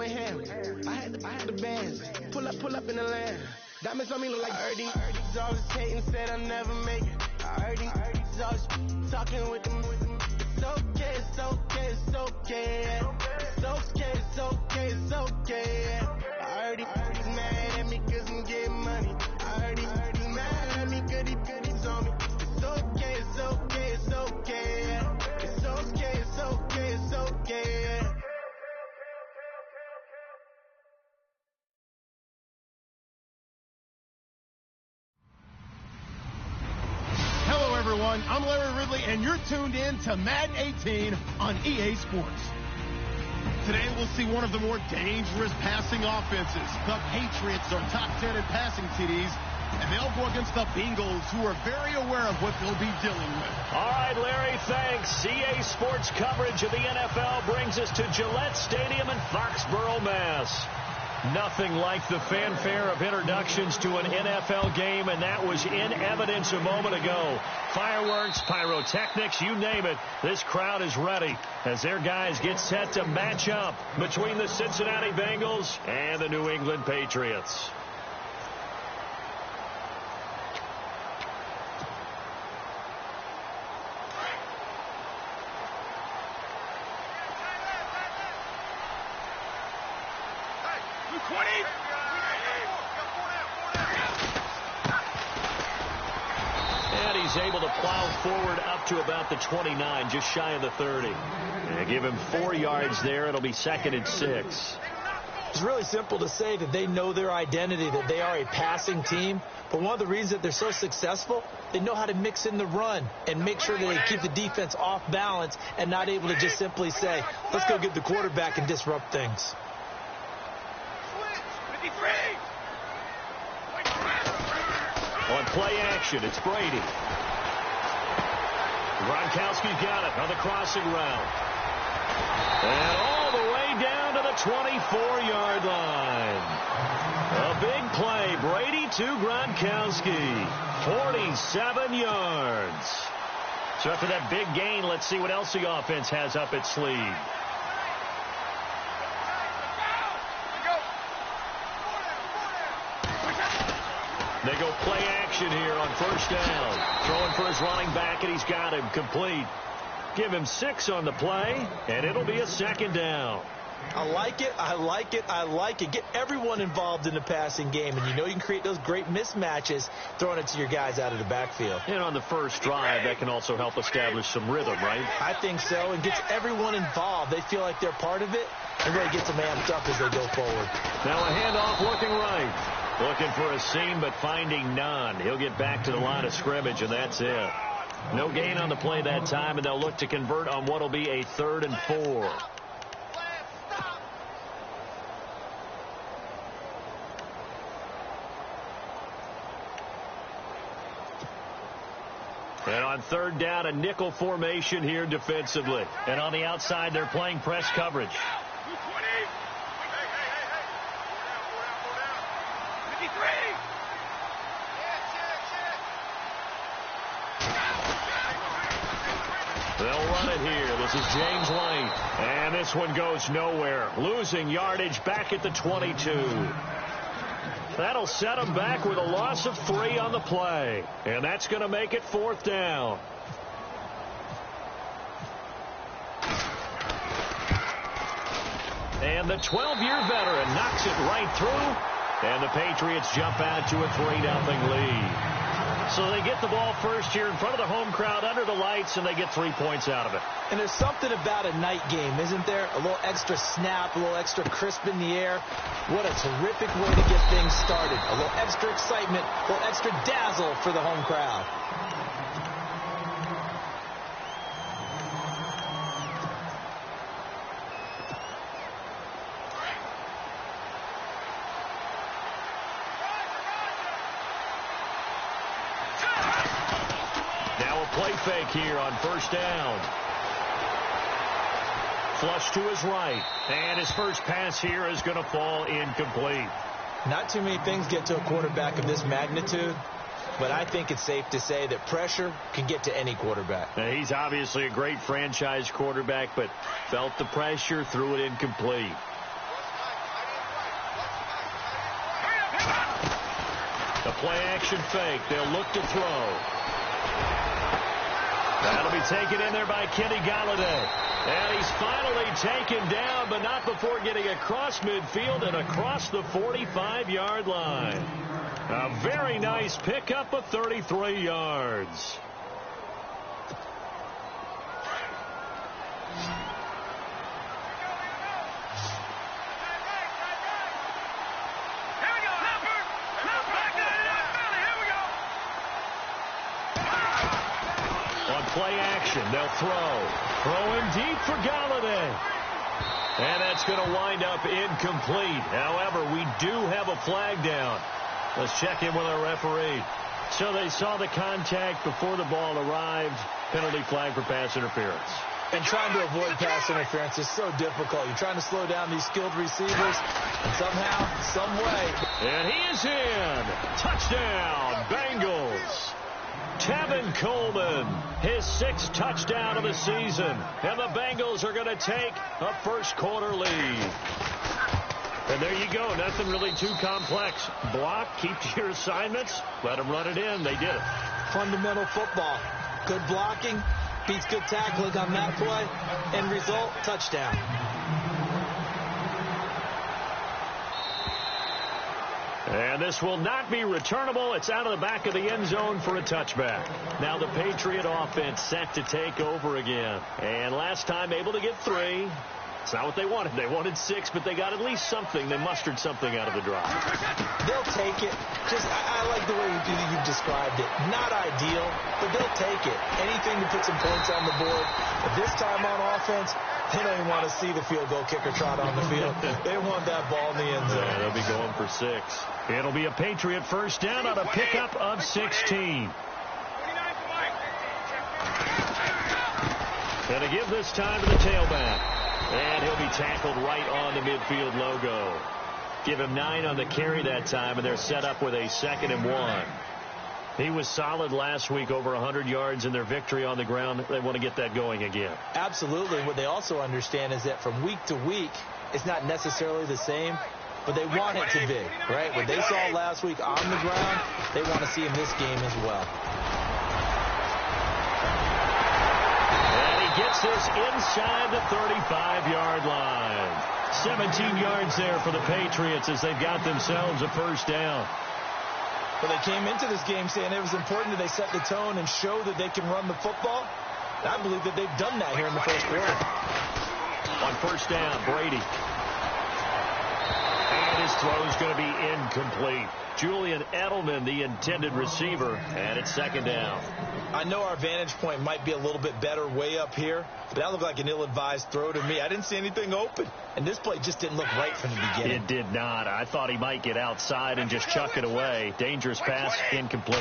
went ham. I had the bands. Pull up in the land. Diamonds on me look like Erdy. Erdy's always hating, said I'll never make it. Erdy's always talking with them. It's okay, it's okay, it's okay. It's okay, it's okay, it's okay. Erdy's mad at me cause I'm getting money. Erdy's mad at me cause he's on me. It's okay, it's okay, it's okay. It's okay, it's okay, it's okay. Hello, everyone. I'm Larry Ridley, and you're tuned in to Madden 18 on EA Sports. Today, we'll see one of the more dangerous passing offenses. The Patriots are top 10 in passing TDs, and they'll go against the Bengals, who are very aware of what they'll be dealing with. All right, Larry, thanks. EA Sports coverage of the NFL brings us to Gillette Stadium in Foxborough, Mass. Nothing like the fanfare of introductions to an NFL game, and that was in evidence a moment ago. Fireworks, pyrotechnics, you name it. This crowd is ready as their guys get set to match up between the Cincinnati Bengals and the New England Patriots. And he's able to plow forward up to about the 29, just shy of the 30. And give him 4 yards there. It'll be 2nd and 6. It's really simple to say that they know their identity, that they are a passing team. But one of the reasons that they're so successful, they know how to mix in the run and make sure that they keep the defense off balance and not able to just simply say, let's go get the quarterback and disrupt things. On play action, it's Brady. Gronkowski's got it on the crossing route. And all the way down to the 24-yard line. A big play. Brady to Gronkowski. 47 yards. So after that big gain, let's see what else the offense has up its sleeve. They go play action here on first down. Throwing for his running back, and he's got him complete. Give him 6 on the play, and it'll be a 2nd down. I like it, I like it, I like it. Get everyone involved in the passing game, and you know you can create those great mismatches throwing it to your guys out of the backfield. And on the first drive, that can also help establish some rhythm, right? I think so, and gets everyone involved. They feel like they're part of it, and really gets them amped up as they go forward. Now a handoff looking right. Looking for a seam, but finding none. He'll get back to the line of scrimmage, and that's it. No gain on the play that time, and they'll look to convert on what will be a 3rd and 4. And on 3rd down, a nickel formation here defensively. And on the outside, they're playing press coverage. They'll run it here. This is James White. And this one goes nowhere. Losing yardage back at the 22. That'll set them back with a loss of 3 on the play. And that's going to make it 4th down. And the 12-year veteran knocks it right through. And the Patriots jump out to a 3-0 lead. So they get the ball first here in front of the home crowd under the lights, and they get 3 points out of it. And there's something about a night game, isn't there? A little extra snap, a little extra crisp in the air. What a terrific way to get things started. A little extra excitement, a little extra dazzle for the home crowd. Play fake here on first down. Flush to his right. And his first pass here is going to fall incomplete. Not too many things get to a quarterback of this magnitude, but I think it's safe to say that pressure can get to any quarterback. Now, he's obviously a great franchise quarterback, but felt the pressure, threw it incomplete. play action fake. They'll look to throw. That'll be taken in there by Kenny Galladay. And he's finally taken down, but not before getting across midfield and across the 45-yard line. A very nice pickup of 33 yards. Play action. They'll throw. Throwing deep for Galladay. And that's going to wind up incomplete. However, we do have a flag down. Let's check in with our referee. So they saw the contact before the ball arrived. Penalty flag for pass interference. And trying to avoid pass interference is so difficult. You're trying to slow down these skilled receivers. And somehow, some way. And he is in. Touchdown, Bengals. Tevin Coleman, his 6th touchdown of the season. And the Bengals are going to take a first-quarter lead. And there you go. Nothing really too complex. Block, keep to your assignments, let them run it in. They did it. Fundamental football. Good blocking, beats good tackling on that play. End result, touchdown. And this will not be returnable. It's out of the back of the end zone for a touchback. Now the Patriot offense set to take over again. And last time able to get 3. It's not what they wanted. They wanted 6, but they got at least something. They mustered something out of the drive. They'll take it. I like the way you described it. Not ideal, but they'll take it. Anything to put some points on the board. But this time on offense, they don't even want to see the field goal kicker trot on the field. They want that ball in the end zone. Yeah, they'll be going for 6. It'll be a Patriot first down on a pickup of 16. Going to give this time to the tailback. And he'll be tackled right on the midfield logo. Give him 9 on the carry that time, and they're set up with a 2nd and 1. He was solid last week, over 100 yards in their victory on the ground. They want to get that going again. Absolutely. And what they also understand is that from week to week, it's not necessarily the same, but they want it to be, right? What they saw last week on the ground, they want to see in this game as well. Gets this inside the 35-yard line. 17 yards there for the Patriots as they've got themselves a first down. Well, they came into this game saying it was important that they set the tone and show that they can run the football. And I believe that they've done that here in the first quarter. On first down, Brady. And his throw is going to be incomplete. Julian Edelman, the intended receiver, and it's 2nd down. I know our vantage point might be a little bit better way up here, but that looked like an ill-advised throw to me. I didn't see anything open, and this play just didn't look right from the beginning. It did not. I thought he might get outside and just chuck it away. Dangerous pass, incomplete.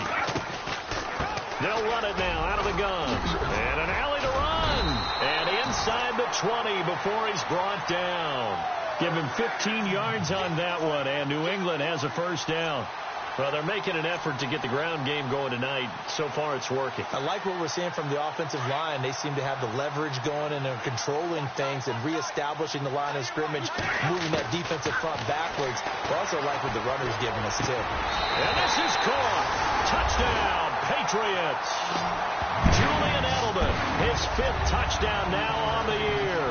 They'll run it now out of the gun. And an alley to run. And inside the 20 before he's brought down. Give him 15 yards on that one, and New England has a first down. Well, they're making an effort to get the ground game going tonight. So far, it's working. I like what we're seeing from the offensive line. They seem to have the leverage going, and they're controlling things and reestablishing the line of scrimmage, moving that defensive front backwards. I also like what the runner's giving us, too. And this is caught. Touchdown, Patriots. Julian Edelman, his 5th touchdown now on the year.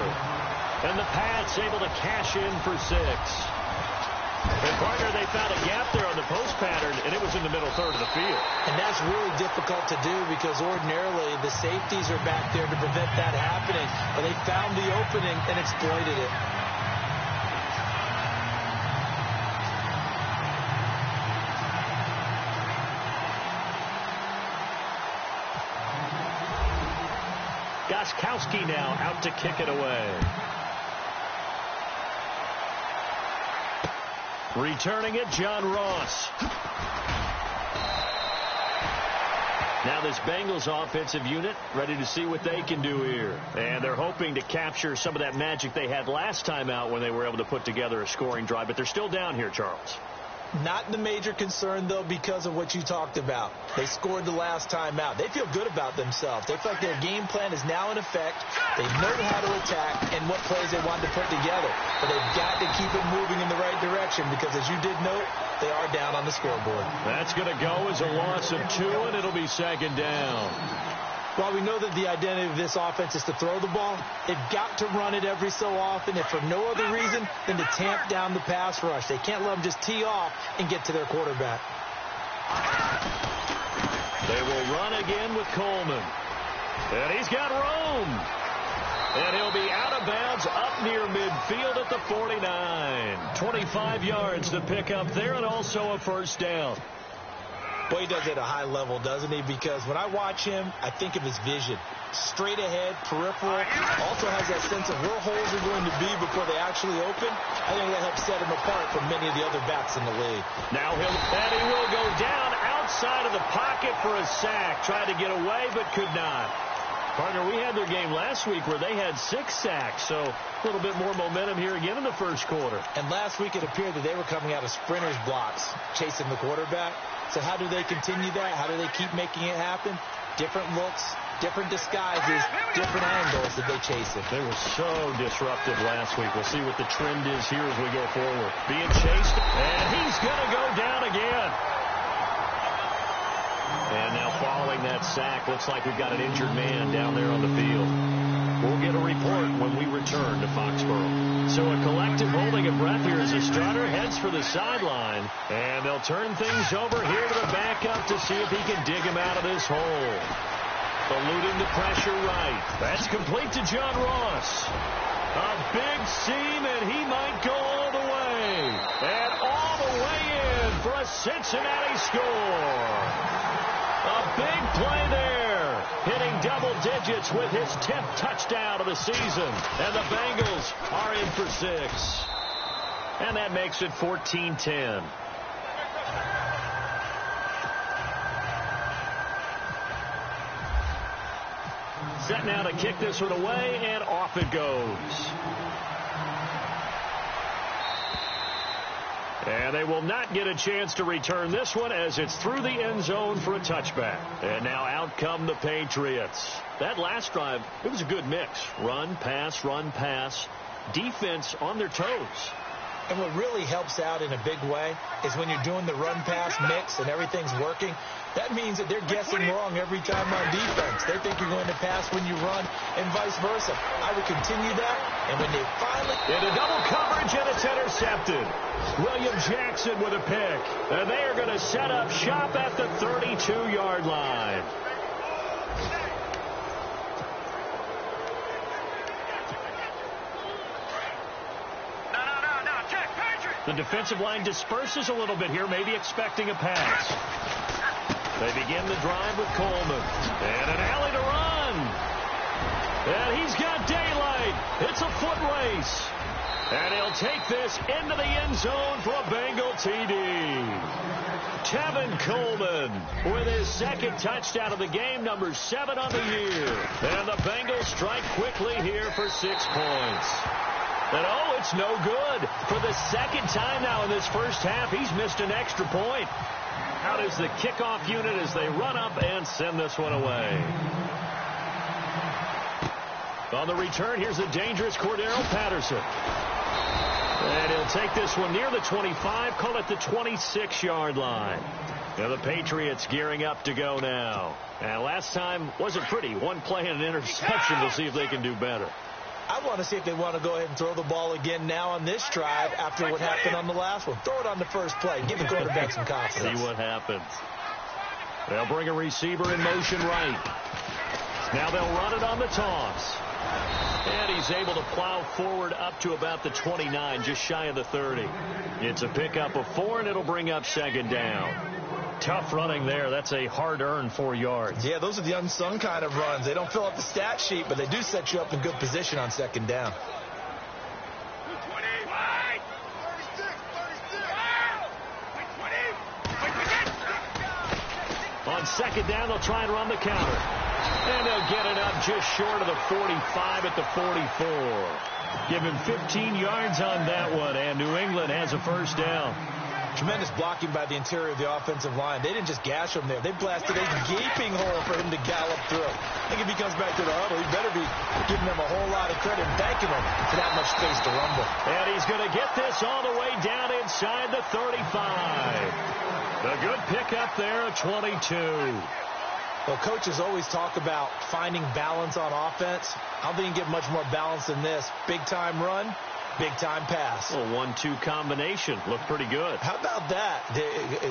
And the Pats able to cash in for 6. And partner, they found a gap there on the post pattern, and it was in the middle third of the field. And that's really difficult to do because ordinarily the safeties are back there to prevent that happening. But they found the opening and exploited it. Gostkowski now out to kick it away. Returning it, John Ross. Now this Bengals offensive unit ready to see what they can do here. And they're hoping to capture some of that magic they had last time out when they were able to put together a scoring drive. But they're still down here, Charles. Not the major concern, though, because of what you talked about. They scored the last time out. They feel good about themselves. They feel like their game plan is now in effect. They know how to attack and what plays they want to put together. But they've got to keep it moving in the right direction. direction because, as you did note, they are down on the scoreboard. That's going to go as a loss of 2, and it'll be second down. While we know that the identity of this offense is to throw the ball, they've got to run it every so often, if for no other reason than to tamp down the pass rush. They can't let them just tee off and get to their quarterback. They will run again with Coleman. And he's got room. And he'll be out of bounds up near midfield at the 49. 25 yards to pick up there, and also a first down. Well, he does it at a high level, doesn't he? Because when I watch him, I think of his vision. Straight ahead, peripheral. Also has that sense of where holes are going to be before they actually open. I think that helps set him apart from many of the other backs in the league. Now he will go down outside of the pocket for a sack. Tried to get away, but could not. Partner, we had their game last week where they had 6 sacks, so a little bit more momentum here again in the first quarter. And last week it appeared that they were coming out of sprinters blocks, chasing the quarterback. So how do they continue that? How do they keep making it happen? Different looks, different disguises, different angles that they chase it. They were so disruptive last week. We'll see what the trend is here as we go forward. Being chased, and he's going to go down again. And now following that sack, looks like we've got an injured man down there on the field. We'll get a report when we return to Foxborough. So a collective holding of breath here as the starter heads for the sideline. And they'll turn things over here to the backup to see if he can dig him out of this hole. Eluding the pressure right. That's complete to John Ross. A big seam, and he might go all the way. And all the way in for a Cincinnati score. A big play there, hitting double digits with his 10th touchdown of the season. And the Bengals are in for 6. And that makes it 14-10. Set now to kick this one away, and off it goes. And they will not get a chance to return this one as it's through the end zone for a touchback. And now out come the Patriots. That last drive, it was a good mix. Run, pass, defense on their toes. And what really helps out in a big way is when you're doing the run-pass mix and everything's working, that means that they're guessing wrong every time on defense. They think you're going to pass when you run and vice versa. I would continue that, and when they finally... Into double coverage, and it's intercepted. William Jackson with a pick. And they are going to set up shop at the 32-yard line. The defensive line disperses a little bit here, maybe expecting a pass. They begin the drive with Coleman. And an alley to run. And he's got daylight. It's a foot race. And he'll take this into the end zone for a Bengal TD. Tevin Coleman with his second touchdown of the game, number 7 on the year. And the Bengals strike quickly here for 6 points. And, oh, it's no good. For the second time now in this first half, he's missed an extra point. Out is the kickoff unit as they run up and send this one away. On the return, here's the dangerous Cordero Patterson. And he'll take this one near the 25, call it the 26-yard line. Now the Patriots gearing up to go now. And last time wasn't pretty. One play and an interception. We'll see if they can do better. I want to see if they want to go ahead and throw the ball again now on this drive after what happened on the last one. Throw it on the first play. Give the quarterback some confidence. See what happens. They'll bring a receiver in motion right. Now they'll run it on the toss. And he's able to plow forward up to about the 29, just shy of the 30. It's a pickup of 4, and it'll bring up second down. Tough running there. That's a hard-earned 4 yards. Yeah, those are the unsung kind of runs. They don't fill up the stat sheet, but they do set you up in good position on second down. On second down, they'll try and run the counter. And they'll get it up just short of the 45 at the 44. Give him 15 yards on that one, and New England has a first down. Tremendous blocking by the interior of the offensive line. They didn't just gash him there. They blasted a gaping hole for him to gallop through. I think if he comes back to the huddle, he better be giving them a whole lot of credit and thanking them for that much space to rumble. And he's going to get this all the way down inside the 35. A good pickup there at 22. Well, coaches always talk about finding balance on offense. I don't think you can get much more balance than this. Big-time run, big-time pass. A 1-2 combination. Looked pretty good. How about that?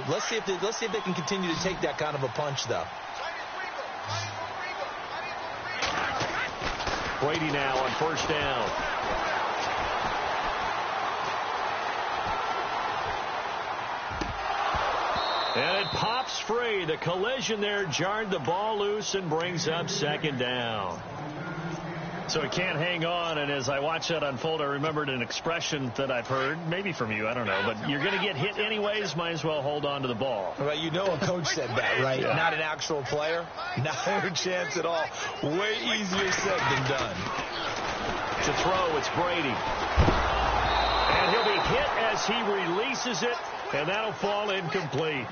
Let's see if they can continue to take that kind of a punch, though. Brady now on first down. And it pops free. The collision there jarred the ball loose and brings up second down. So it can't hang on, and as I watch that unfold, I remembered an expression that I've heard, maybe from you, I don't know, but you're going to get hit anyways, might as well hold on to the ball. Well, you know a coach said that, right? Yeah. Not an actual player. Not a chance at all. Way easier said than done. To throw, it's Brady. And he'll be hit as he releases it, and that'll fall incomplete.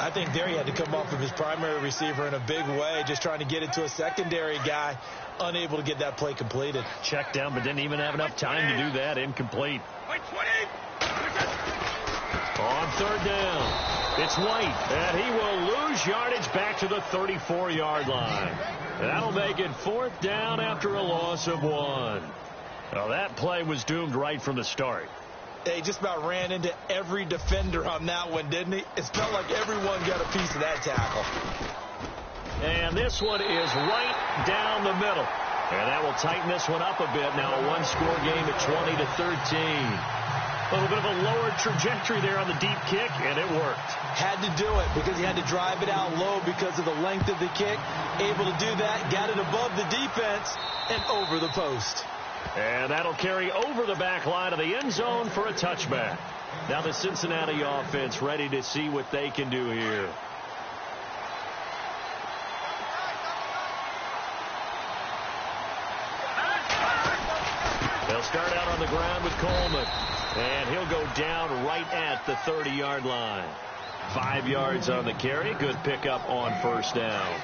I think there he had to come off of his primary receiver in a big way, just trying to get it to a secondary guy, unable to get that play completed. Checked down, but didn't even have enough time to do that. Incomplete. On third down, it's White, and he will lose yardage back to the 34-yard line. That'll make it fourth down after a loss of 1. Well, that play was doomed right from the start. He just about ran into every defender on that one, didn't he? It felt like everyone got a piece of that tackle. And this one is right down the middle. And that will tighten this one up a bit. Now a one-score game at 20-13. A little bit of a lower trajectory there on the deep kick, and it worked. Had to do it because he had to drive it out low because of the length of the kick. Able to do that, got it above the defense and over the post. And that'll carry over the back line of the end zone for a touchback. Now the Cincinnati offense ready to see what they can do here. They'll start out on the ground with Coleman. And he'll go down right at the 30-yard line. 5 yards on the carry. Good pickup on first down.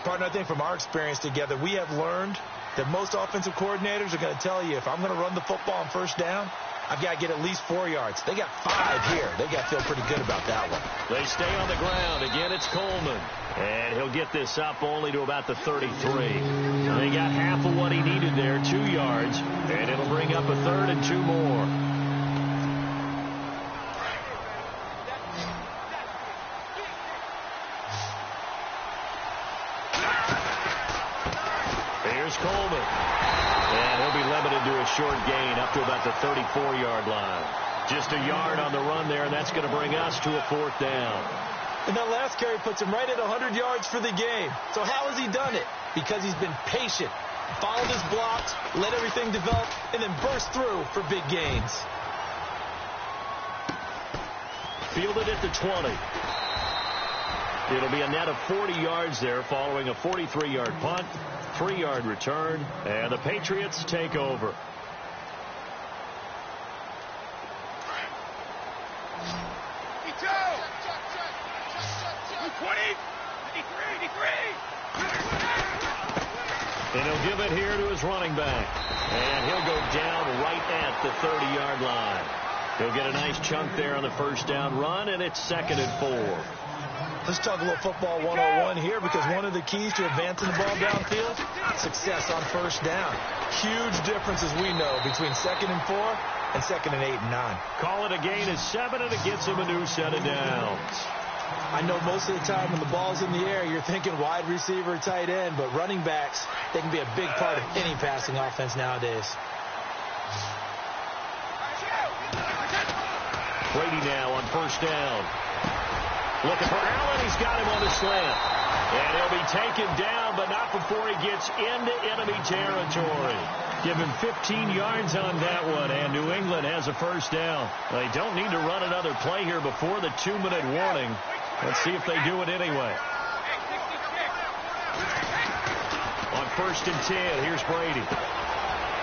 Partner, I think from our experience together, we have learned that most offensive coordinators are going to tell you, if I'm going to run the football on first down, I've got to get at least 4 yards. They got 5 here. They got to feel pretty good about that one. They stay on the ground. Again, it's Coleman. And he'll get this up only to about the 33. They got half of what he needed there, 2 yards. And it'll bring up a 3rd and 2 more. Here's Coleman. And he'll be limited to a short gain up to about the 34-yard line. Just a yard on the run there, and that's going to bring us to a 4th down. And that last carry puts him right at 100 yards for the game. So how has he done it? Because he's been patient, followed his blocks, let everything develop, and then burst through for big gains. Fielded at the 20. It'll be a net of 40 yards there following a 43-yard punt, 3-yard return, and the Patriots take over. And he'll give it here to his running back. And he'll go down right at the 30-yard line. He'll get a nice chunk there on the first down run, and it's 2nd and 4. Let's talk a little football 101 here, because one of the keys to advancing the ball downfield, success on first down. Huge difference, as we know, between 2nd and 4 and 2nd and 8 and 9. Call it a gain of 7, and it gets him a new set of downs. I know most of the time when the ball's in the air, you're thinking wide receiver, tight end, but running backs, they can be a big part of any passing offense nowadays. Brady now on first down. Looking for Allen. He's got him on the slant. And he'll be taken down, but not before he gets into enemy territory. Give him 15 yards on that one, and New England has a first down. They don't need to run another play here before the 2-minute warning. Let's see if they do it anyway. On 1st and 10, here's Brady.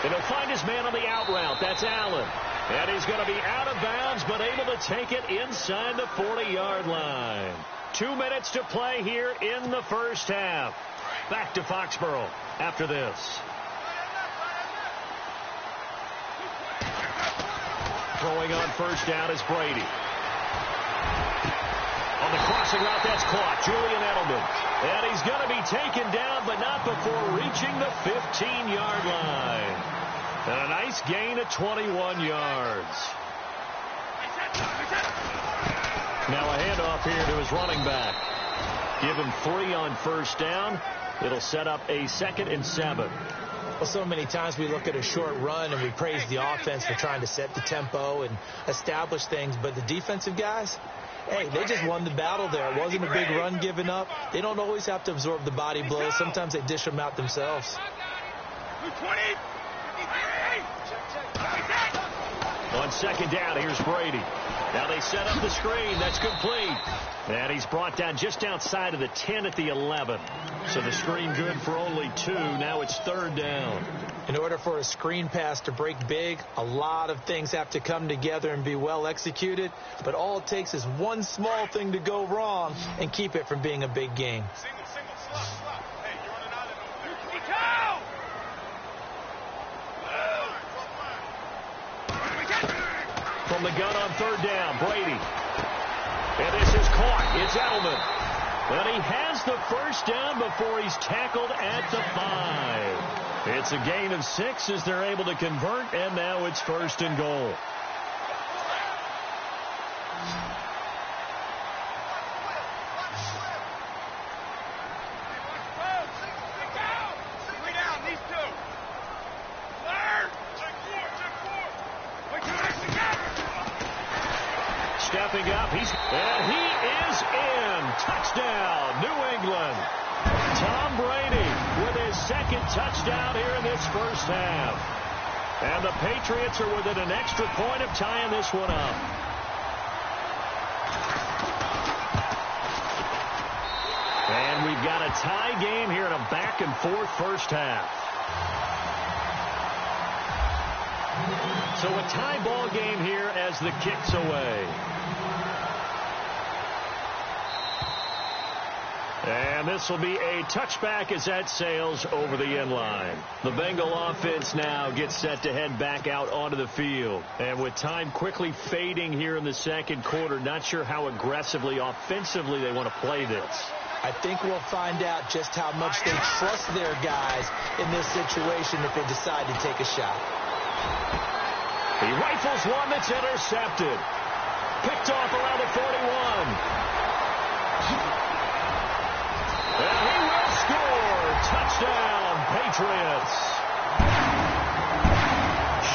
And he'll find his man on the out route. That's Allen. And he's going to be out of bounds, but able to take it inside the 40-yard line. 2 minutes to play here in the first half. Back to Foxborough after this. Throwing on first down is Brady. On the crossing route, that's caught. Julian Edelman. And he's going to be taken down, but not before reaching the 15-yard line. And a nice gain of 21 yards. Now a handoff here to his running back. Give him 3 on first down. It'll set up a 2nd and 7. Well, so many times we look at a short run and we praise the offense for trying to set the tempo and establish things. But the defensive guys, hey, they just won the battle there. It wasn't a big run given up. They don't always have to absorb the body blows. Sometimes they dish them out themselves. On second down, here's Brady. Now they set up the screen. That's complete. And he's brought down just outside of the 10 at the 11. So the screen good for only 2. Now it's 3rd down. In order for a screen pass to break big, a lot of things have to come together and be well executed. But all it takes is one small thing to go wrong and keep it from being a big game. Hey, you're on an island over there. From the gun on 3rd down, Brady. And this is caught. It's Edelman. But he has the first down before he's tackled at the 5. It's a gain of 6 as they're able to convert, and now it's 1st and goal. Stepping up, he is in. Touchdown, New England. Tom Brady with his 2nd touchdown here in this first half. And the Patriots are within an extra point of tying this one up. And we've got a tie game here in a back-and-forth first half. So a tie ball game here as the kick's away. And this will be a touchback as that sails over the end line. The Bengal offense now gets set to head back out onto the field. And with time quickly fading here in the second quarter, not sure how aggressively, offensively they want to play this. I think we'll find out just how much they trust their guys in this situation if they decide to take a shot. He rifles one that's intercepted. Picked off around the 41. And he will score. Touchdown, Patriots.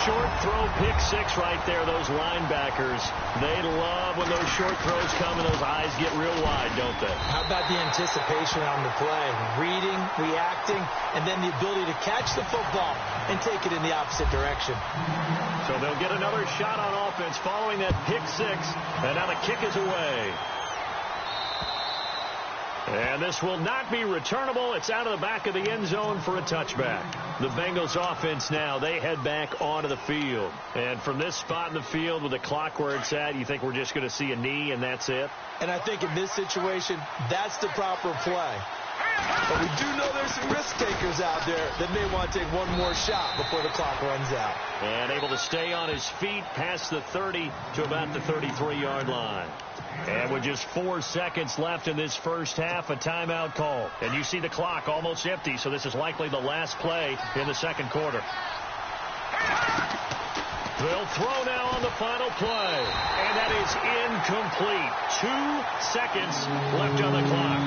Short throw, pick 6 right there. Those linebackers, they love when those short throws come and those eyes get real wide, don't they? How about the anticipation on the play? Reading, reacting, and then the ability to catch the football and take it in the opposite direction. So they'll get another shot on offense following that pick 6, and now the kick is away. And this will not be returnable. It's out of the back of the end zone for a touchback. The Bengals offense now, they head back onto the field. And from this spot in the field with the clock where it's at, you think we're just going to see a knee and that's it? And I think in this situation, that's the proper play. But we do know there's some risk takers out there that may want to take one more shot before the clock runs out. And able to stay on his feet past the 30 to about the 33-yard line. And with just 4 seconds left in this first half, a timeout call. And you see the clock almost empty, so this is likely the last play in the second quarter. They'll throw now on the final play. And that is incomplete. 2 seconds left on the clock.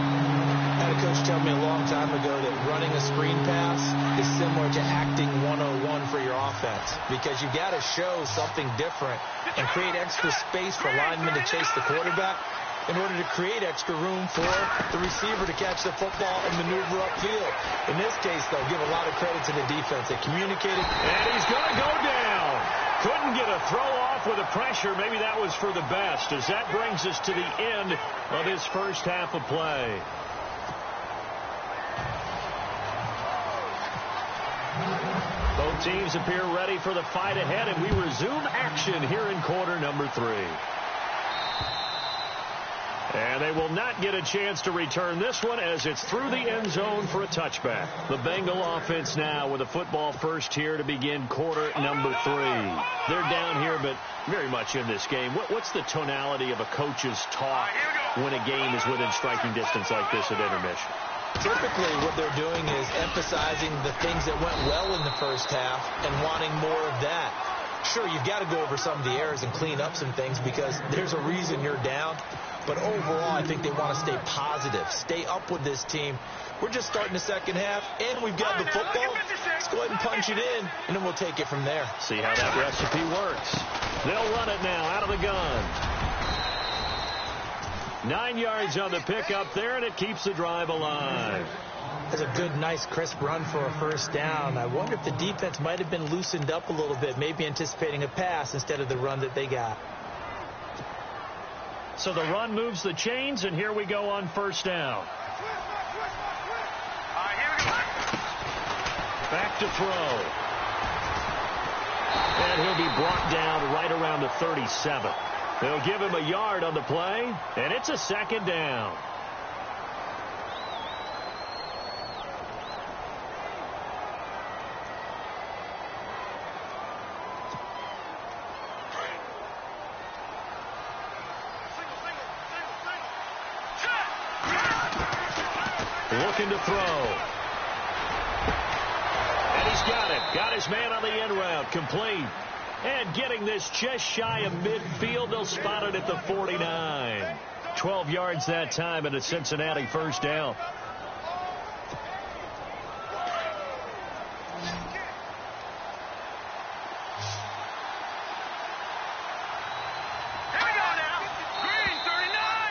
I had a coach tell me a long time ago that running a screen pass is similar to acting 101 for your offense, because you've got to show something different and create extra space for linemen to chase the quarterback in order to create extra room for the receiver to catch the football and maneuver upfield. In this case, though, give a lot of credit to the defense. They communicated. And he's going to go down. Couldn't get a throw off with the pressure. Maybe that was for the best, as that brings us to the end of his first half of play. Both teams appear ready for the fight ahead, and we resume action here in quarter number 3. And they will not get a chance to return this one as it's through the end zone for a touchback. The Bengal offense now with a football first here to begin quarter number 3. They're down here, but very much in this game. What's the tonality of a coach's talk when a game is within striking distance like this at intermission? Typically, what they're doing is emphasizing the things that went well in the first half and wanting more of that. Sure, you've got to go over some of the errors and clean up some things because there's a reason you're down. But overall, I think they want to stay positive, stay up with this team. We're just starting the second half, and we've got the football. Let's go ahead and punch it in, and then we'll take it from there. See how that recipe works. They'll run it now out of the gun. 9 yards on the pickup there, and it keeps the drive alive. That's a good, nice, crisp run for a first down. I wonder if the defense might have been loosened up a little bit, maybe anticipating a pass instead of the run that they got. So the run moves the chains, and here we go on first down. Back to throw. And he'll be brought down right around the 37. They'll give him a yard on the play, and it's a second down. Looking to throw. And he's got it. Got his man on the end route. Complete. And getting this just shy of midfield. They'll spot it at the 49. 12 yards that time and a Cincinnati first down.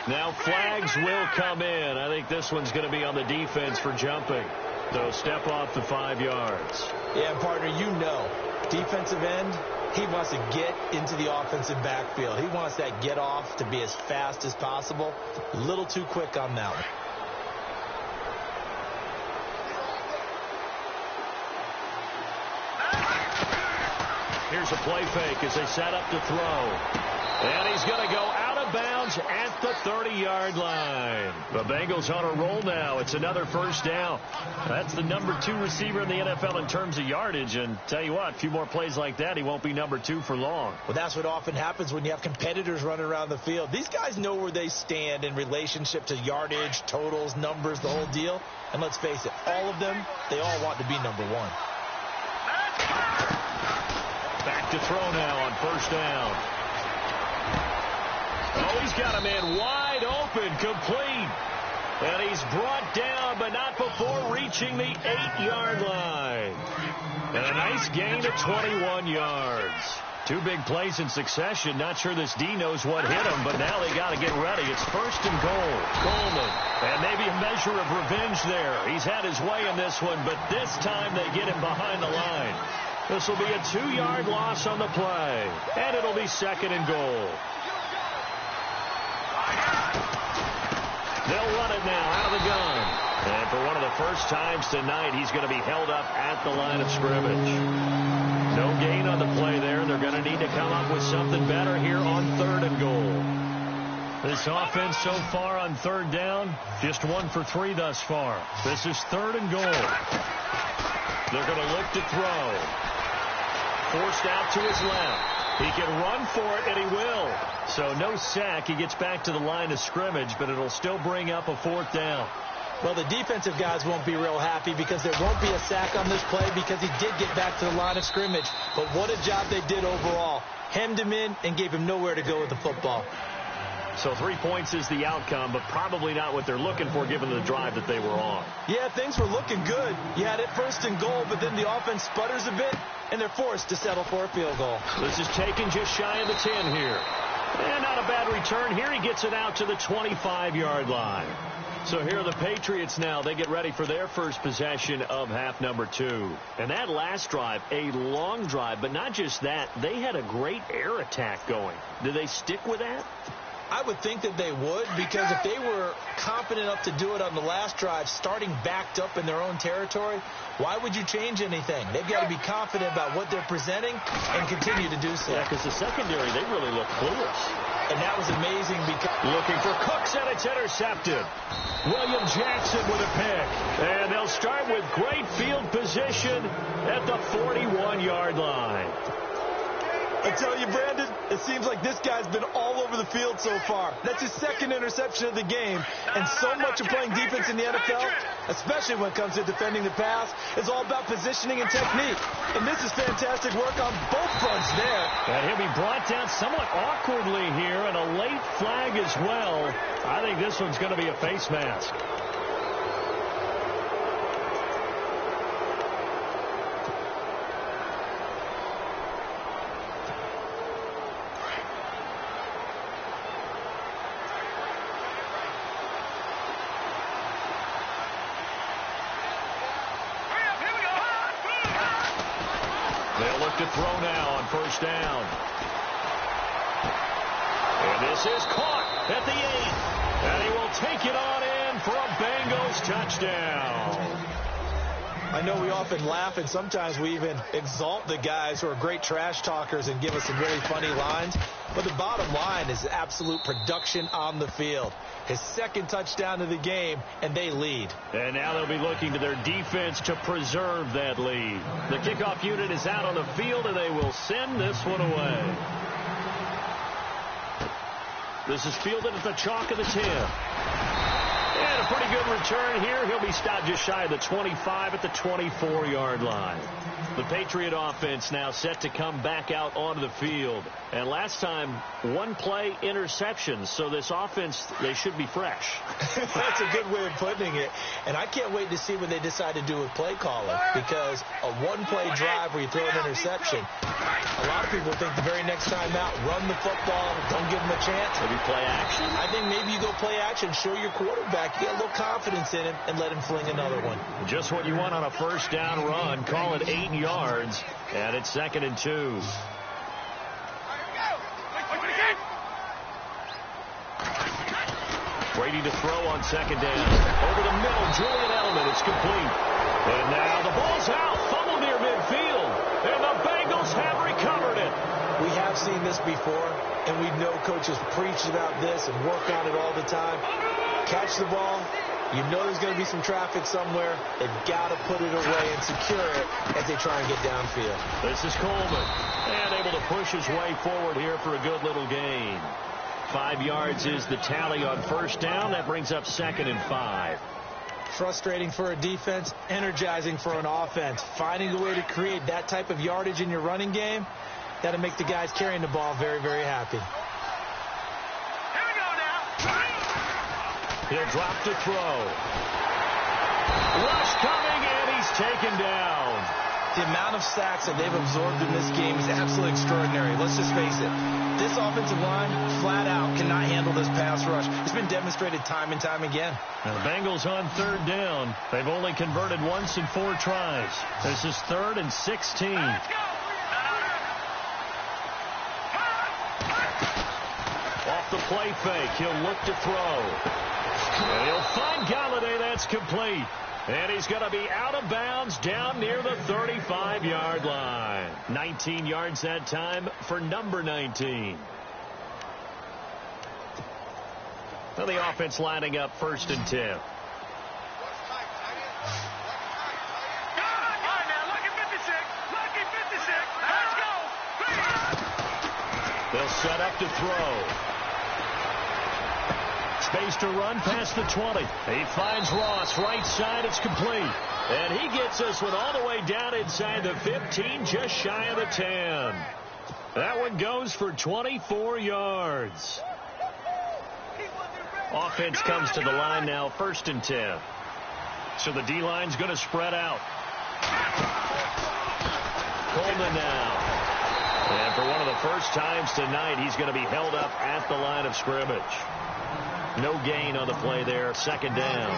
Now flags will come in. I think this one's going to be on the defense for jumping. They'll step off the 5 yards. Yeah, partner, you know, defensive end, he wants to get into the offensive backfield. He wants that get off to be as fast as possible. A little too quick on that one. Here's a play fake as they set up to throw. And he's going to go out of bounds at the 30-yard line. The Bengals on a roll now. It's another first down. That's the number 2 receiver in the NFL in terms of yardage. And tell you what, a few more plays like that, he won't be number 2 for long. Well, that's what often happens when you have competitors running around the field. These guys know where they stand in relationship to yardage, totals, numbers, the whole deal. And let's face it, all of them, they all want to be number 1. Back to throw now on first down. Oh, he's got a man wide open, complete. And he's brought down, but not before reaching the 8-yard line. And a nice gain of 21 yards. 2 big plays in succession. Not sure this D knows what hit him, but now they got to get ready. It's first and goal. Coleman. And maybe a measure of revenge there. He's had his way in this one, but this time they get him behind the line. This will be a 2-yard loss on the play. And it'll be second and goal. They'll run it now out of the gun. And for one of the first times tonight, he's going to be held up at the line of scrimmage. No gain on the play there. They're going to need to come up with something better here on 3rd and goal. This offense so far on 3rd down, just 1 for 3 thus far. This is 3rd and goal. They're going to look to throw. Forced out to his left. He can run for it, and he will. So no sack. He gets back to the line of scrimmage, but it'll still bring up a 4th down. Well, the defensive guys won't be real happy because there won't be a sack on this play because he did get back to the line of scrimmage. But what a job they did overall. Hemmed him in and gave him nowhere to go with the football. So 3 points is the outcome, but probably not what they're looking for given the drive that they were on. Yeah, things were looking good. You had it 1st and goal, but then the offense sputters a bit, and they're forced to settle for a field goal. This is taken just shy of the 10 here. And not a bad return here. He gets it out to the 25-yard line. So here are the Patriots now. They get ready for their first possession of half number 2. And that last drive, a long drive, but not just that. They had a great air attack going. Do they stick with that? I would think that they would, because if they were confident enough to do it on the last drive, starting backed up in their own territory, why would you change anything? They've got to be confident about what they're presenting and continue to do so. Yeah, because the secondary, they really look clueless. And that was amazing because... Looking for Cooks, and it's intercepted. William Jackson with a pick. And they'll start with great field position at the 41-yard line. I tell you, Brandon, it seems like this guy's been all over the field so far. That's his second interception of the game. And so much of playing defense in the NFL, especially when it comes to defending the pass, is all about positioning and technique. And this is fantastic work on both fronts there. And he'll be brought down somewhat awkwardly here, and a late flag as well. I think this one's going to be a face mask. They'll look to throw now on first down. And this is caught at the 8. And he will take it on in for a Bengals touchdown. I know we often laugh, and sometimes we even exalt the guys who are great trash talkers and give us some really funny lines. But the bottom line is absolute production on the field. His second touchdown of the game, and they lead. And now they'll be looking to their defense to preserve that lead. The kickoff unit is out on the field, and they will send this one away. This is fielded at the chalk of the 10. And a pretty good return here. He'll be stopped just shy of the 25 at the 24-yard line. The Patriot offense now set to come back out onto the field. And last time, one play interceptions. So this offense, they should be fresh. That's a good way of putting it. And I can't wait to see what they decide to do with play calling. Because a one-play drive where you throw an interception, a lot of people think the very next time out, run the football, don't give them a chance. Maybe play action? I think maybe you go play action, show your quarterback, get a little confidence in him, and let him fling another one. Just what you want on a first down run. Call it 8 yards, and it's 2nd and 2. Brady to throw on 2nd down. Over the middle, Julian Edelman. It's complete. And now the ball's out. Fumble near midfield. And the Bengals have recovered it. We have seen this before, and we know coaches preach about this and work on it all the time. Catch the ball. You know there's going to be some traffic somewhere. They've got to put it away and secure it as they try and get downfield. This is Coleman. And able to push his way forward here for a good little gain. 5 yards is the tally on first down. That brings up 2nd and 5. Frustrating for a defense, energizing for an offense. Finding a way to create that type of yardage in your running game, that'll make the guys carrying the ball very, very happy. Here we go now. He'll drop to throw. Rush coming, and he's taken down. The amount of sacks that they've absorbed in this game is absolutely extraordinary. Let's just face it. This offensive line, flat out, cannot handle this pass rush. It's been demonstrated time and time again. Now the Bengals on 3rd down. They've only converted once in 4 tries. This is 3rd and 16. Off the play fake, he'll look to throw. And he'll find Galladay. That's complete. And he's going to be out of bounds down near the 35-yard line. 19 yards that time for number 19. Now the offense lining up 1st and 10. They'll set up to throw. Space to run past the 20. He finds Ross right side. It's complete. And he gets this one all the way down inside the 15, just shy of the 10. That one goes for 24 yards. Offense comes to the line now, 1st and 10. So the D-line's going to spread out. Coleman now. And for one of the first times tonight, he's going to be held up at the line of scrimmage. No gain on the play there, 2nd down.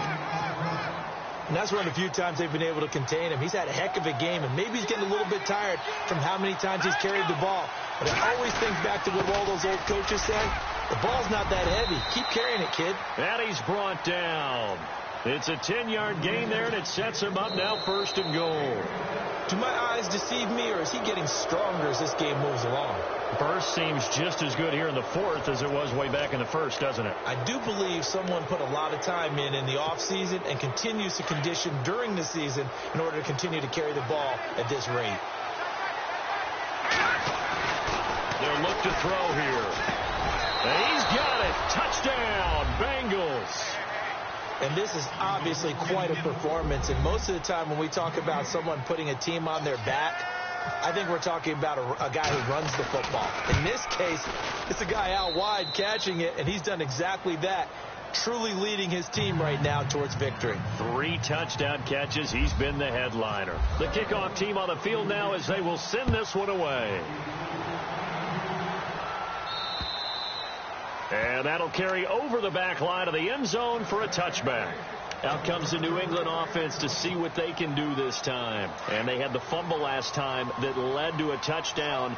And that's one of the few times they've been able to contain him. He's had a heck of a game, and maybe he's getting a little bit tired from how many times he's carried the ball. But I always think back to what all those old coaches said. The ball's not that heavy. Keep carrying it, kid. And he's brought down. It's a 10-yard gain there, and it sets him up now 1st and goal. Do my eyes deceive me, or is he getting stronger as this game moves along? Burst seems just as good here in the 4th as it was way back in the 1st, doesn't it? I do believe someone put a lot of time in the offseason and continues to condition during the season in order to continue to carry the ball at this rate. They'll look to throw here. And he's got it. Touchdown, Bengals. And this is obviously quite a performance. And most of the time when we talk about someone putting a team on their back, I think we're talking about a guy who runs the football. In this case, it's a guy out wide catching it, and he's done exactly that, truly leading his team right now towards victory. 3 touchdown catches. He's been the headliner. The kickoff team on the field now as they will send this one away. And that'll carry over the back line of the end zone for a touchback. Out comes the New England offense to see what they can do this time. And they had the fumble last time that led to a touchdown.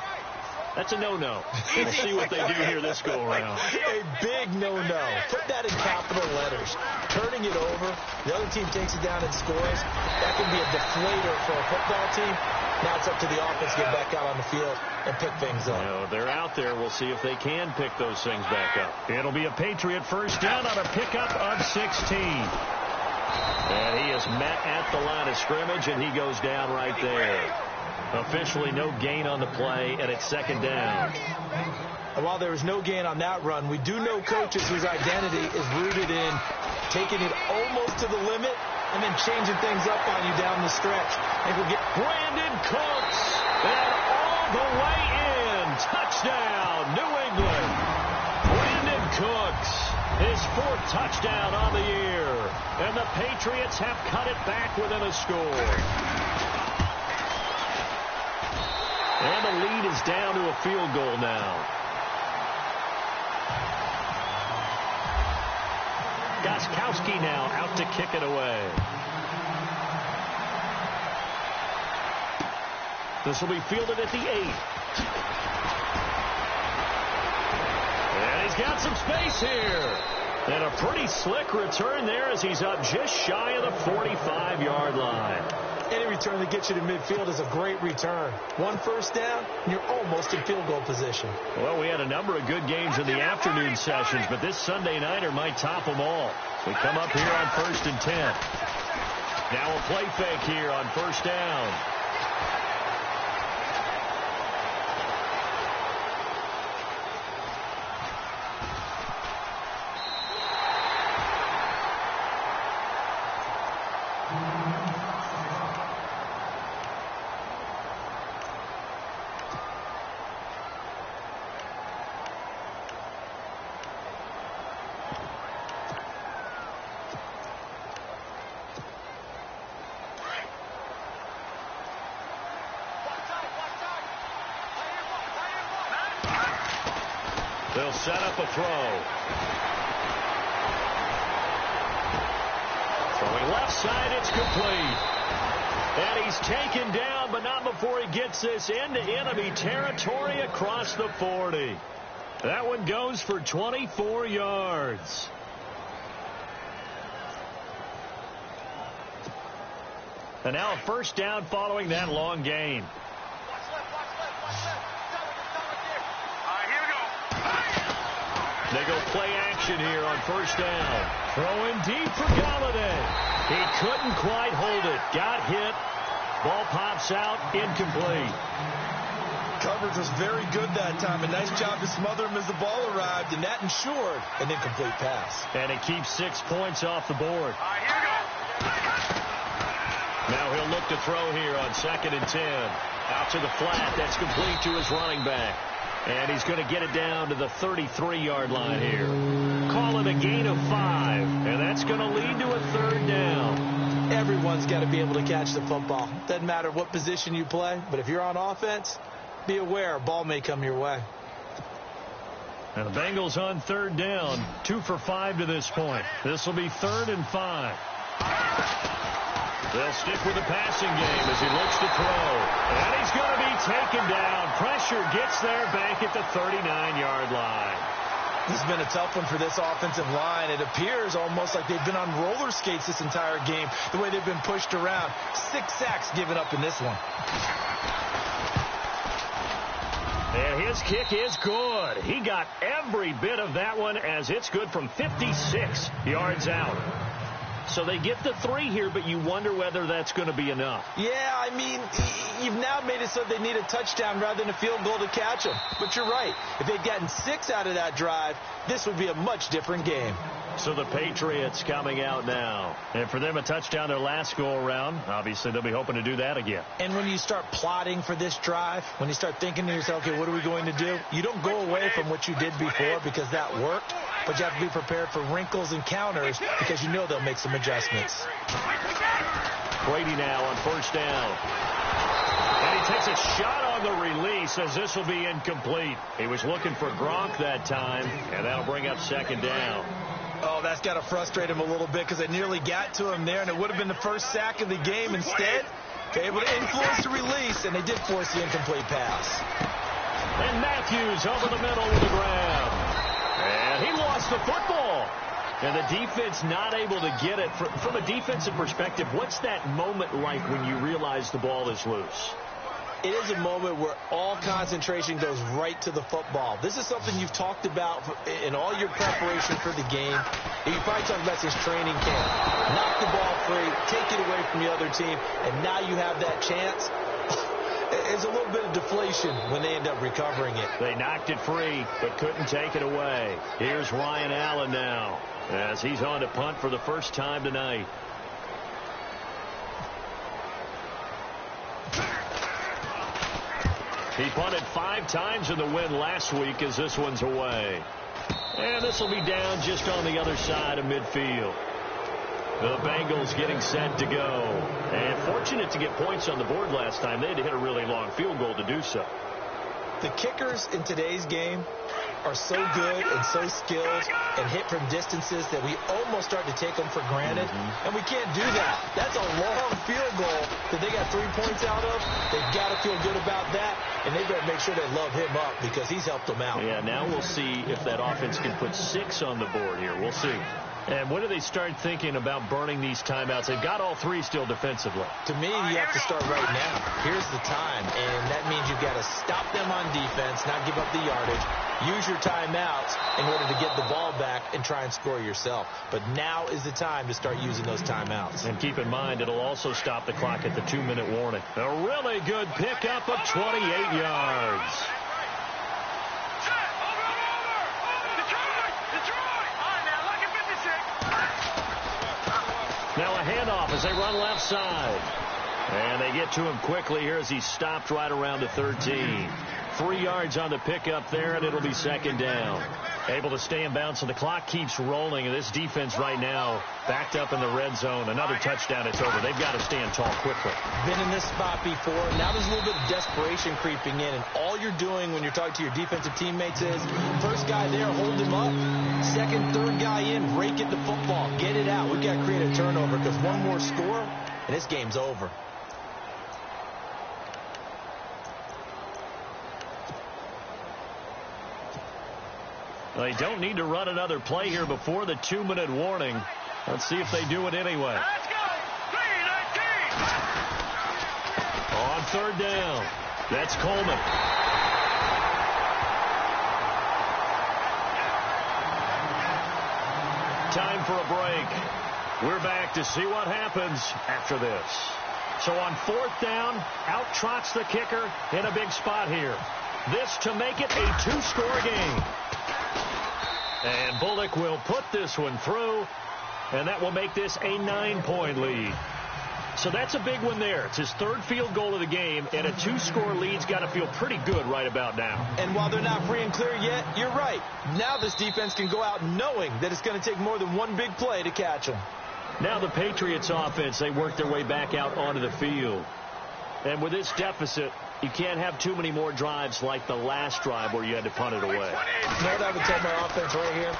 That's a no-no. We'll see what they do here this go-around. A big no-no. Put that in capital letters. Turning it over, the other team takes it down and scores. That can be a deflator for a football team. Now it's up to the offense to get back out on the field and pick things up. You know, they're out there. We'll see if they can pick those things back up. It'll be a Patriot first down on a pickup of 16. And he is met at the line of scrimmage, and he goes down right there. Officially no gain on the play, and it's 2nd down. And while there was no gain on that run, we do know coaches whose identity is rooted in taking it almost to the limit and then changing things up on you down the stretch. And we'll get Brandon Cooks, and all the way in. Touchdown, New England. Brandon Cooks, his 4th touchdown on the year. And the Patriots have cut it back within a score. And the lead is down to a field goal now. Gostkowski now out to kick it away. This will be fielded at the 8. And he's got some space here. And a pretty slick return there as he's up just shy of the 45-yard line. Any return that gets you to midfield is a great return. 1 first down, and you're almost in field goal position. Well, we had a number of good games in the afternoon sessions, but this Sunday nighter might top them all. We come up here on 1st and 10. Now a play fake here on 1st down. They'll set up a throw. Throwing left side, it's complete. And he's taken down, but not before he gets this into enemy territory across the 40. That one goes for 24 yards. And now a first down following that long gain. They go play action here on 1st down. Throwing deep for Galladay. He couldn't quite hold it. Got hit. Ball pops out. Incomplete. Coverage was very good that time. A nice job to smother him as the ball arrived, and that ensured an incomplete pass. And it keeps 6 points off the board. Now he'll look to throw here on 2nd and 10. Out to the flat. That's complete to his running back. And he's going to get it down to the 33-yard line here. Call it a gain of 5. And that's going to lead to a 3rd down. Everyone's got to be able to catch the football. Doesn't matter what position you play, but if you're on offense, be aware a ball may come your way. And the Bengals on 3rd down. 2 for 5 to this point. This will be 3rd and 5. They'll stick with the passing game as he looks to throw. And he's going to be taken down. Pressure gets there back at the 39-yard line. This has been a tough one for this offensive line. It appears almost like they've been on roller skates this entire game, the way they've been pushed around. 6 sacks given up in this one. And his kick is good. He got every bit of that one, as it's good from 56 yards out. So they get the 3 here, but you wonder whether that's going to be enough. Yeah, I mean, you've now made it so they need a touchdown rather than a field goal to catch them. But you're right. If they'd gotten 6 out of that drive, this would be a much different game. So the Patriots coming out now. And for them, a touchdown their last go-around. Obviously, they'll be hoping to do that again. And when you start plotting for this drive, when you start thinking to yourself, okay, what are we going to do? You don't go away from what you did before because that worked. But you have to be prepared for wrinkles and counters because you know they'll make some adjustments. Brady now on first down. And he takes a shot on the release as this will be incomplete. He was looking for Gronk that time, and that'll bring up second down. Oh, that's got to frustrate him a little bit because they nearly got to him there, and it would have been the first sack of the game. Instead, they're able to influence the release, and they did force the incomplete pass. And Matthews over the middle with a grab. And he lost the football. And the defense not able to get it. From a defensive perspective, what's that moment like when you realize the ball is loose? It is a moment where all concentration goes right to the football. This is something you've talked about in all your preparation for the game. You probably talked about since training camp. Knock the ball free, take it away from the other team, and now you have that chance. It's a little bit of deflation when they end up recovering it. They knocked it free, but couldn't take it away. Here's Ryan Allen now, as he's on to punt for the first time tonight. He punted 5 times in the win last week as this one's away. And this will be down just on the other side of midfield. The Bengals getting set to go. And fortunate to get points on the board last time. They had to hit a really long field goal to do so. The kickers in today's game are so good and so skilled and hit from distances that we almost start to take them for granted. And we can't do that. That's a long field goal that they got 3 points out of. They've got to feel good about that, and they better make sure they love him up because he's helped them out. Yeah, now we'll see if that offense can put 6 on the board here. We'll see. And when do they start thinking about burning these timeouts? They've got all 3 still defensively. To me, you have to start right now. Here's the time, and that means you've got to stop them on defense, not give up the yardage, use your timeouts in order to get the ball back and try and score yourself. But now is the time to start using those timeouts. And keep in mind, it'll also stop the clock at the 2-minute warning. A really good pickup of 28 yards. Now a handoff as they run left side. And they get to him quickly here as he stopped right around the 13. 3 yards on the pickup there, and it'll be second down. Able to stay in bounds, so the clock keeps rolling. And this defense right now backed up in the red zone. Another touchdown, it's over. They've got to stand tall quickly. Been in this spot before. Now there's a little bit of desperation creeping in. And all you're doing when you're talking to your defensive teammates is, first guy there, hold him up. Second, third guy in, rake at the football. Get it out. We've got to create a turnover because one more score, and this game's over. They don't need to run another play here before the 2-minute warning. Let's see if they do it anyway. Let's go! 3-19! On third down, that's Coleman. Time for a break. We're back to see what happens after this. So on fourth down, out trots the kicker in a big spot here. This to make it a 2-score game. And Bullock will put this one through, and that will make this a 9-point lead. So that's a big one there. It's his 3rd field goal of the game, and a 2-score lead's got to feel pretty good right about now. And while they're not free and clear yet, you're right. Now this defense can go out knowing that it's going to take more than one big play to catch them. Now the Patriots offense, they work their way back out onto the field. And with this deficit, you can't have too many more drives like the last drive where you had to punt it away. You know what I would tell my offense right here?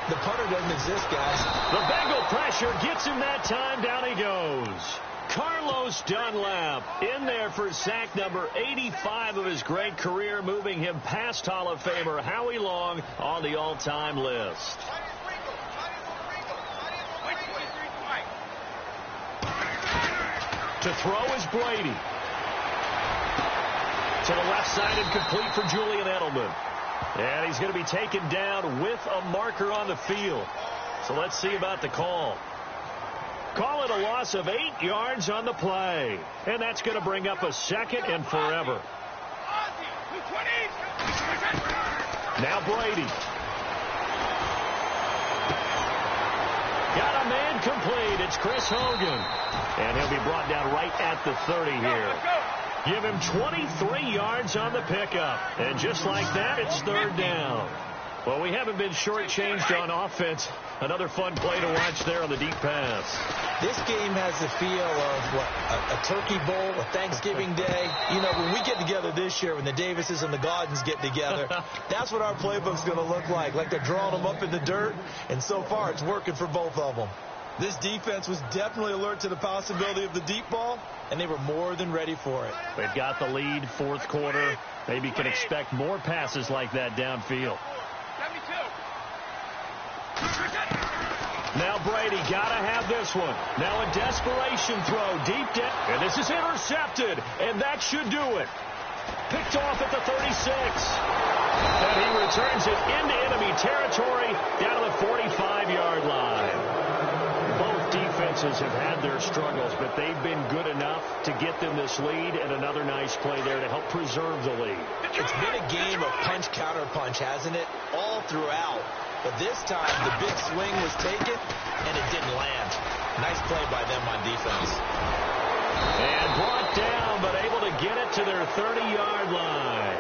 The punter doesn't exist, guys. The Bengal pressure gets him that time. Down he goes. Carlos Dunlap in there for sack number 85 of his great career, moving him past Hall of Famer Howie Long on the all-time list. To throw is Brady. To the left side and complete for Julian Edelman. And he's going to be taken down with a marker on the field. So let's see about the call. Call it a loss of 8 yards on the play. And that's going to bring up a second and forever. Now Brady. Got a man complete. It's Chris Hogan. And he'll be brought down right at the 30 here. Give him 23 yards on the pickup. And just like that, it's third down. Well, we haven't been shortchanged on offense. Another fun play to watch there on the deep pass. This game has the feel of, a Turkey Bowl, a Thanksgiving Day. You know, when we get together this year, when the Davises and the Gaudens get together, that's what our playbook's going to look like they're drawing them up in the dirt. And so far, it's working for both of them. This defense was definitely alert to the possibility of the deep ball, and they were more than ready for it. They've got the lead, fourth quarter. Maybe can expect more passes like that downfield. Now Brady got to have this one. Now a desperation throw deep down. And this is intercepted. And that should do it. Picked off at the 36. And he returns it into enemy territory down to the 45-yard line. Both defenses have had their struggles, but they've been good enough to get them this lead, and another nice play there to help preserve the lead. It's been a game of punch-counter-punch, hasn't it? All throughout. But this time, the big swing was taken, and it didn't land. Nice play by them on defense. And brought down, but able to get it to their 30-yard line.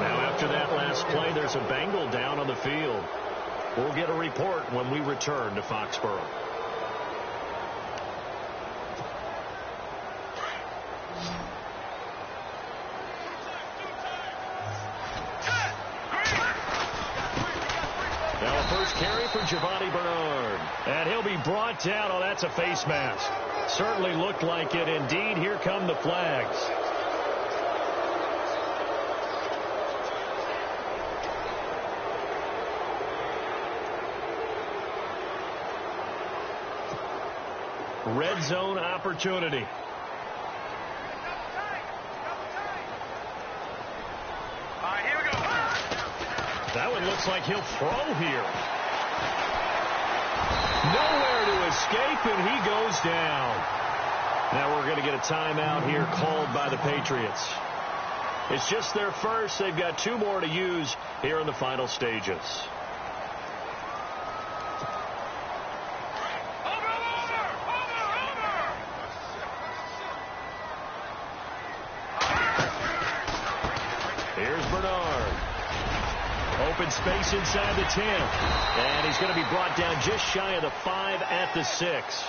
Now, after that last play, there's a Bengal down on the field. We'll get a report when we return to Foxborough. Carry for Giovanni Bernard. And he'll be brought down. Oh, that's a face mask. Certainly looked like it. Indeed, here come the flags. Red zone opportunity. That one looks like he'll throw here. Nowhere to escape, and he goes down. Now we're going to get a timeout here called by the Patriots. It's just their first. They've got 2 more to use here in the final stages. Here's Bernard. Open space inside the 10. And he's going to be brought down just shy of the 5 at the 6.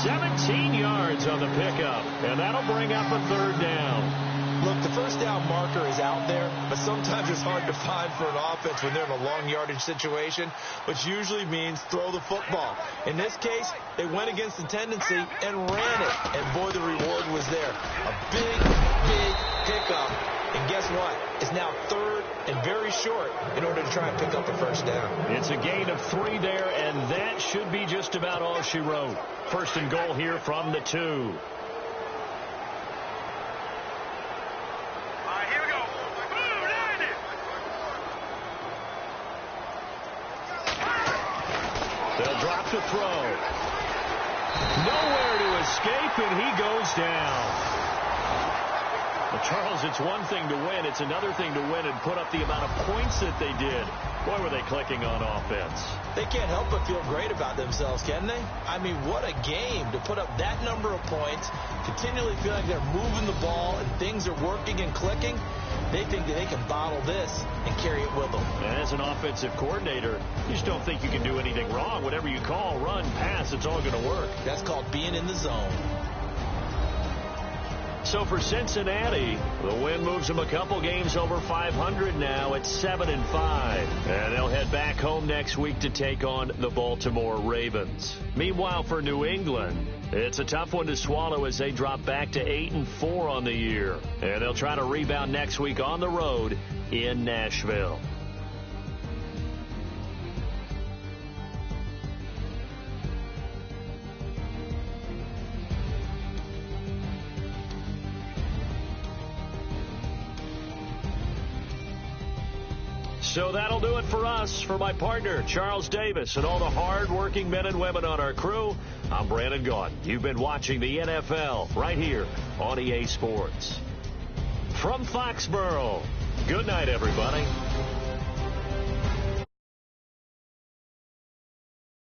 17 yards on the pickup. And that'll bring up a third down. Look, the first down marker is out there, but sometimes it's hard to find for an offense when they're in a long yardage situation, which usually means throw the football. In this case, they went against the tendency and ran it. And boy, the reward was there. A big, big pickup. And guess what? It's now third and very short in order to try and pick up a first down. It's a gain of 3 there, and that should be just about all she wrote. First and goal here from the 2. Here we go. They'll drop to throw. Nowhere to escape, and he goes down. Well, Charles, it's one thing to win. It's another thing to win and put up the amount of points that they did. Boy, were they clicking on offense. They can't help but feel great about themselves, can they? I mean, what a game to put up that number of points, continually feel like they're moving the ball and things are working and clicking. They think that they can bottle this and carry it with them. And as an offensive coordinator, you just don't think you can do anything wrong. Whatever you call, run, pass, it's all going to work. That's called being in the zone. So for Cincinnati, the win moves them a couple games over 500 now at 7-5. And they'll head back home next week to take on the Baltimore Ravens. Meanwhile, for New England, it's a tough one to swallow as they drop back to 8-4 on the year. And they'll try to rebound next week on the road in Nashville. So that'll do it for us. For my partner, Charles Davis, and all the hard-working men and women on our crew, I'm Brandon Gaudin. You've been watching the NFL right here on EA Sports. From Foxborough, good night, everybody.